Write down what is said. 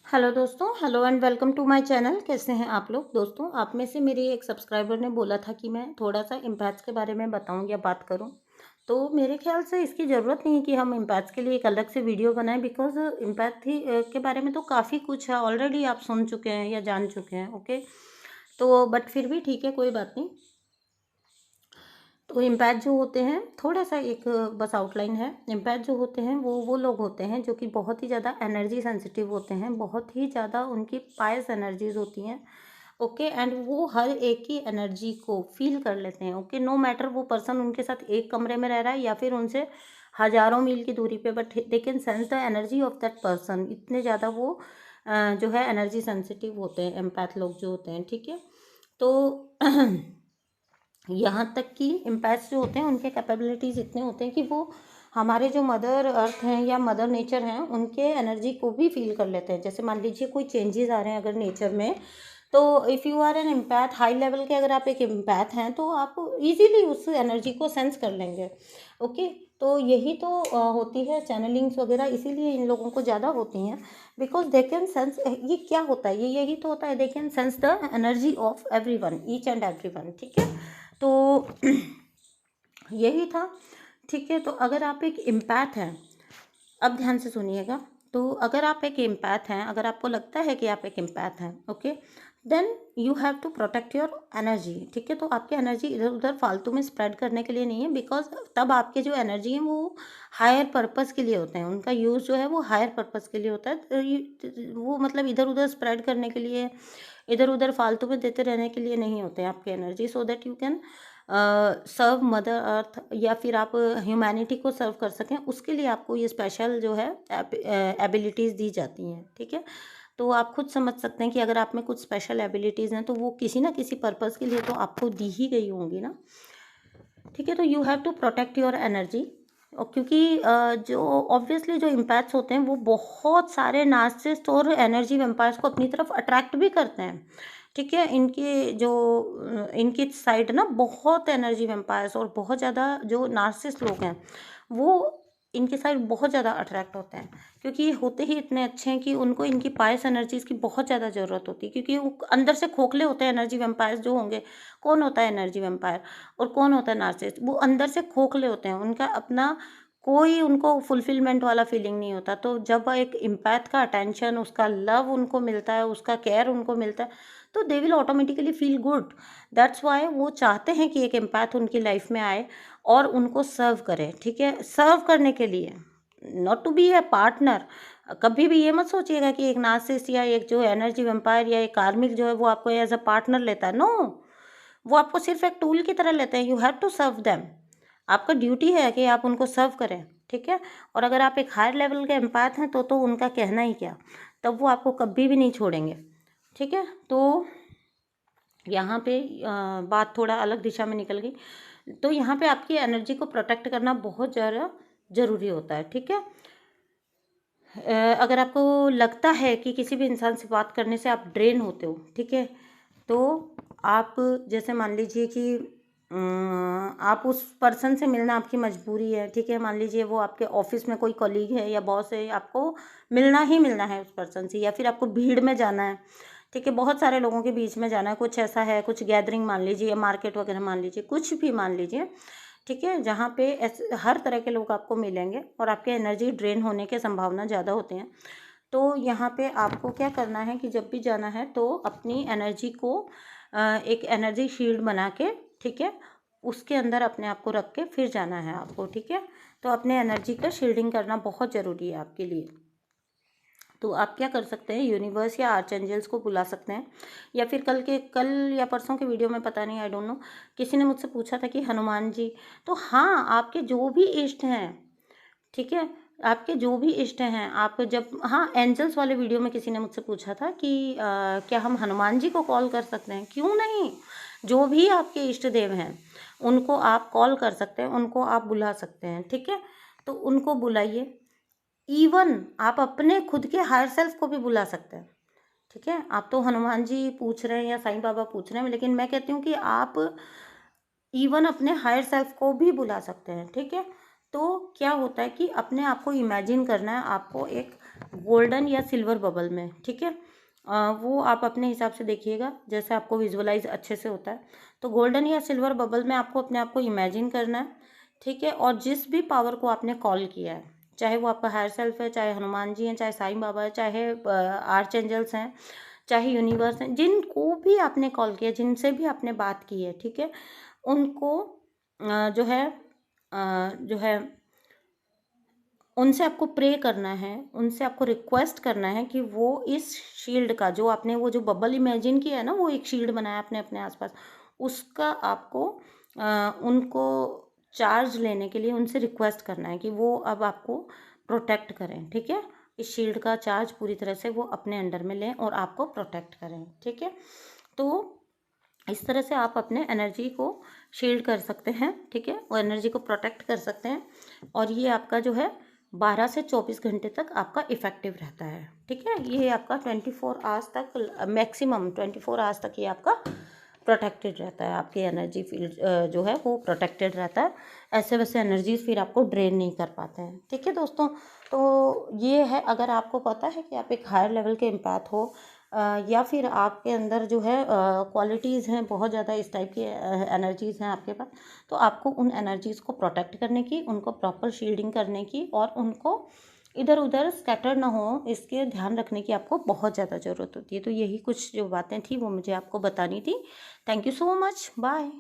Hello दोस्तों, hello and welcome to my channel. कैसे हैं आप लोग? दोस्तों, आप में से मेरी एक सब्सक्राइबर ने बोला था कि मैं थोड़ा सा इम्पैथ्स के बारे में बताऊं या बात करूं। तो मेरे ख्याल से इसकी ज़रूरत नहीं है कि हम इम्पैथ्स के लिए एक अलग से वीडियो बनाएं, बिकॉज इम्पैथी के बारे में तो काफ़ी कुछ है, ऑलरेडी आप सुन चुके हैं या जान चुके हैं। ओके, तो बट फिर भी ठीक है, कोई बात नहीं। तो इम्पैथ जो होते हैं, थोड़ा सा एक बस आउटलाइन है। इम्पैथ जो होते हैं वो लोग होते हैं जो कि बहुत ही ज़्यादा एनर्जी सेंसिटिव होते हैं, बहुत ही ज़्यादा उनकी पायस एनर्जीज होती हैं। ओके, एंड वो हर एक की एनर्जी को फील कर लेते हैं। ओके, नो मैटर वो पर्सन उनके साथ एक कमरे में रह रहा है या फिर उनसे हजारों मील की दूरी पे, but they can sense the energy of that person. इतने ज़्यादा वो जो है एनर्जी सेंसिटिव होते हैं एम्पैथ लोग जो होते हैं। ठीक है, तो यहाँ तक कि इम्पैथ्स जो होते हैं उनके कैपेबिलिटीज़ इतने होते हैं कि वो हमारे जो मदर अर्थ हैं या मदर नेचर हैं उनके एनर्जी को भी फील कर लेते हैं। जैसे मान लीजिए कोई चेंजेस आ रहे हैं अगर नेचर में, तो if you are an empath high level के, अगर आप एक इम्पैथ हैं तो आप इजीली उस एनर्जी को सेंस कर लेंगे। ओके, तो यही तो होती है चैनलिंग्स वगैरह, इसीलिए इन लोगों को ज़्यादा होती हैं, बिकॉज दे कैन सेंस। ये क्या होता है, ये यही तो होता है, they can sense the energy of every one, each and every one. ठीक है, तो यही था। ठीक है, तो अगर आप एक इम्पैथ हैं, अब ध्यान से सुनिएगा। तो अगर आप एक एम्पैथ हैं, अगर आपको लगता है कि आप एक एम्पैथ हैं, okay, then you have to protect your energy. ठीक है, तो आपकी एनर्जी इधर उधर फालतू में स्प्रेड करने के लिए नहीं है, बिकॉज तब आपके जो एनर्जी है वो हायर पर्पस के लिए होते हैं, उनका यूज़ जो है वो हायर पर्पस के लिए होता है। तो वो मतलब इधर उधर स्प्रेड करने के लिए, इधर उधर फालतू में देते रहने के लिए नहीं होते हैं आपकी energy, so that you can serve mother earth या फिर आप ह्यूमैनिटी को सर्व कर सकें। उसके लिए आपको ये स्पेशल जो है एबिलिटीज़ दी जाती हैं। ठीक है, तो आप खुद समझ सकते हैं कि अगर आप में कुछ स्पेशल एबिलिटीज़ हैं तो वो किसी ना किसी पर्पज़ के लिए तो आपको दी ही गई होंगी ना। ठीक है, तो you have to protect your energy. और क्योंकि जो ऑब्वियसली जो इम्पैथ्स होते हैं वो बहुत सारे नार्सिसिस्ट और एनर्जी वेम्पायर्स को अपनी तरफ अट्रैक्ट भी करते हैं। ठीक है, इनके जो इनकी साइड ना बहुत एनर्जी वेम्पायर्स और बहुत ज़्यादा जो नार्सिसिस्ट लोग हैं वो इनके साइड बहुत ज़्यादा अट्रैक्ट होते हैं, क्योंकि ये होते ही इतने अच्छे हैं कि उनको इनकी पायस एनर्जीज़ की बहुत ज़्यादा ज़रूरत होती है, क्योंकि वो अंदर से खोखले होते हैं एनर्जी वेम्पायर्स जो होंगे। कौन होता है एनर्जी वेम्पायर और कौन होता है नार्सिसिस्ट? वो अंदर से खोखले होते हैं, उनका अपना कोई उनको फुलफिलमेंट वाला फीलिंग नहीं होता। तो जब एक इम्पैथ का अटेंशन, उसका लव उनको मिलता है, उसका केयर उनको मिलता है, तो they will automatically feel good. That's why वो चाहते हैं कि एक एम्पैथ उनकी लाइफ में आए और उनको सर्व करे। ठीक है, सर्व करने के लिए, not to be a partner. कभी भी ये मत सोचिएगा कि एक नार्सिसिस्ट या एक जो एनर्जी वेम्पायर या एक कार्मिक जो है वो आपको एज अ पार्टनर लेता है। नो, वो आपको सिर्फ एक टूल की तरह लेते हैं। You have to serve them. आपका ड्यूटी है कि आप उनको सर्व करें। ठीक है, और अगर आप एक हायर लेवल के एम्पैथ हैं तो उनका कहना ही क्या, तब वो आपको कभी भी नहीं छोड़ेंगे। ठीक है, तो यहाँ पे बात थोड़ा अलग दिशा में निकल गई। तो यहाँ पे आपकी एनर्जी को प्रोटेक्ट करना बहुत ज़्यादा ज़रूरी होता है। ठीक है, अगर आपको लगता है कि किसी भी इंसान से बात करने से आप ड्रेन होते हो, ठीक है, तो आप जैसे मान लीजिए कि आप उस पर्सन से मिलना आपकी मजबूरी है। ठीक है, मान लीजिए वो आपके ऑफिस में कोई कलीग है या बॉस है, आपको मिलना ही मिलना है उस पर्सन से, या फिर आपको भीड़ में जाना है। ठीक है, बहुत सारे लोगों के बीच में जाना है, कुछ ऐसा है, कुछ गैदरिंग मान लीजिए, मार्केट वगैरह मान लीजिए, कुछ भी मान लीजिए। ठीक है, जहाँ पे ऐसे हर तरह के लोग आपको मिलेंगे और आपके एनर्जी ड्रेन होने के संभावना ज़्यादा होते हैं। तो यहाँ पे आपको क्या करना है कि जब भी जाना है तो अपनी एनर्जी को एक एनर्जी शील्ड बना के, ठीक है, उसके अंदर अपने आप को रख के फिर जाना है आपको। ठीक है, तो अपने एनर्जी का शील्डिंग करना बहुत ज़रूरी है आपके लिए। तो आप क्या कर सकते हैं, यूनिवर्स या आर्च एंजल्स को बुला सकते हैं, या फिर कल या परसों के वीडियो में, पता नहीं, आई डोंट नो, किसी ने मुझसे पूछा था कि हनुमान जी। तो हाँ, आपके जो भी इष्ट हैं, ठीक है, आपके जो भी इष्ट हैं, आप जब, हाँ, एंजल्स वाले वीडियो में किसी ने मुझसे पूछा था कि क्या हम हनुमान जी को कॉल कर सकते हैं? क्यों नहीं, जो भी आपके इष्ट देव हैं उनको आप कॉल कर सकते हैं, उनको आप बुला सकते हैं। ठीक है, तो उनको बुलाइए। इवन आप अपने खुद के हायर सेल्फ को भी बुला सकते हैं। ठीक है, आप तो हनुमान जी पूछ रहे हैं या साईं बाबा पूछ रहे हैं, लेकिन मैं कहती हूँ कि आप इवन अपने हायर सेल्फ को भी बुला सकते हैं। ठीक है, तो क्या होता है कि अपने आप को इमेजिन करना है, आपको एक गोल्डन या सिल्वर बबल में, ठीक है। वो आप अपने हिसाब से देखिएगा जैसे आपको विजुअलाइज अच्छे से होता है। तो गोल्डन या सिल्वर बबल में आपको अपने आप को इमेजिन करना है, ठीक है। और जिस भी पावर को आपने कॉल किया है, चाहे वो आपका हायर सेल्फ है, चाहे हनुमान जी हैं, चाहे साईं बाबा है, चाहे आर्च एंजल्स हैं, चाहे यूनिवर्स हैं, जिनको भी आपने कॉल किया, जिनसे भी आपने बात की है, ठीक है, उनको जो है उनसे आपको प्रे करना है, उनसे आपको रिक्वेस्ट करना है कि वो इस शील्ड का, जो आपने वो जो बबल इमेजिन किया है ना, वो एक शील्ड बनाया आपने अपने आसपास, उसका आपको उनको चार्ज लेने के लिए उनसे रिक्वेस्ट करना है कि वो अब आपको प्रोटेक्ट करें, ठीक है। इस शील्ड का चार्ज पूरी तरह से वो अपने अंडर में लें और आपको प्रोटेक्ट करें, ठीक है। तो इस तरह से आप अपने एनर्जी को शील्ड कर सकते हैं, ठीक है, और एनर्जी को प्रोटेक्ट कर सकते हैं। और ये आपका जो है 12 से 24 घंटे तक आपका इफ़ेक्टिव रहता है, ठीक है। ये आपका 24 आवर्स तक, मैक्सिमम 24 आवर्स तक ये आपका प्रोटेक्टेड रहता है। आपकी एनर्जी फील्ड जो है वो प्रोटेक्टेड रहता है। ऐसे वैसे एनर्जीज फिर आपको ड्रेन नहीं कर पाते हैं, ठीक है दोस्तों। तो ये है, अगर आपको पता है कि आप एक हायर लेवल के एम्पैथ हो, या फिर आपके अंदर जो है क्वालिटीज़ हैं, बहुत ज़्यादा इस टाइप की एनर्जीज़ हैं आपके पास, तो आपको उन एनर्जीज़ को प्रोटेक्ट करने की, उनको प्रॉपर शील्डिंग करने की और उनको इधर उधर स्कैटर ना हो, इसके ध्यान रखने की आपको बहुत ज़्यादा ज़रूरत होती है। तो यही कुछ जो बातें थी वो मुझे आपको बतानी थी। Thank you so much, bye.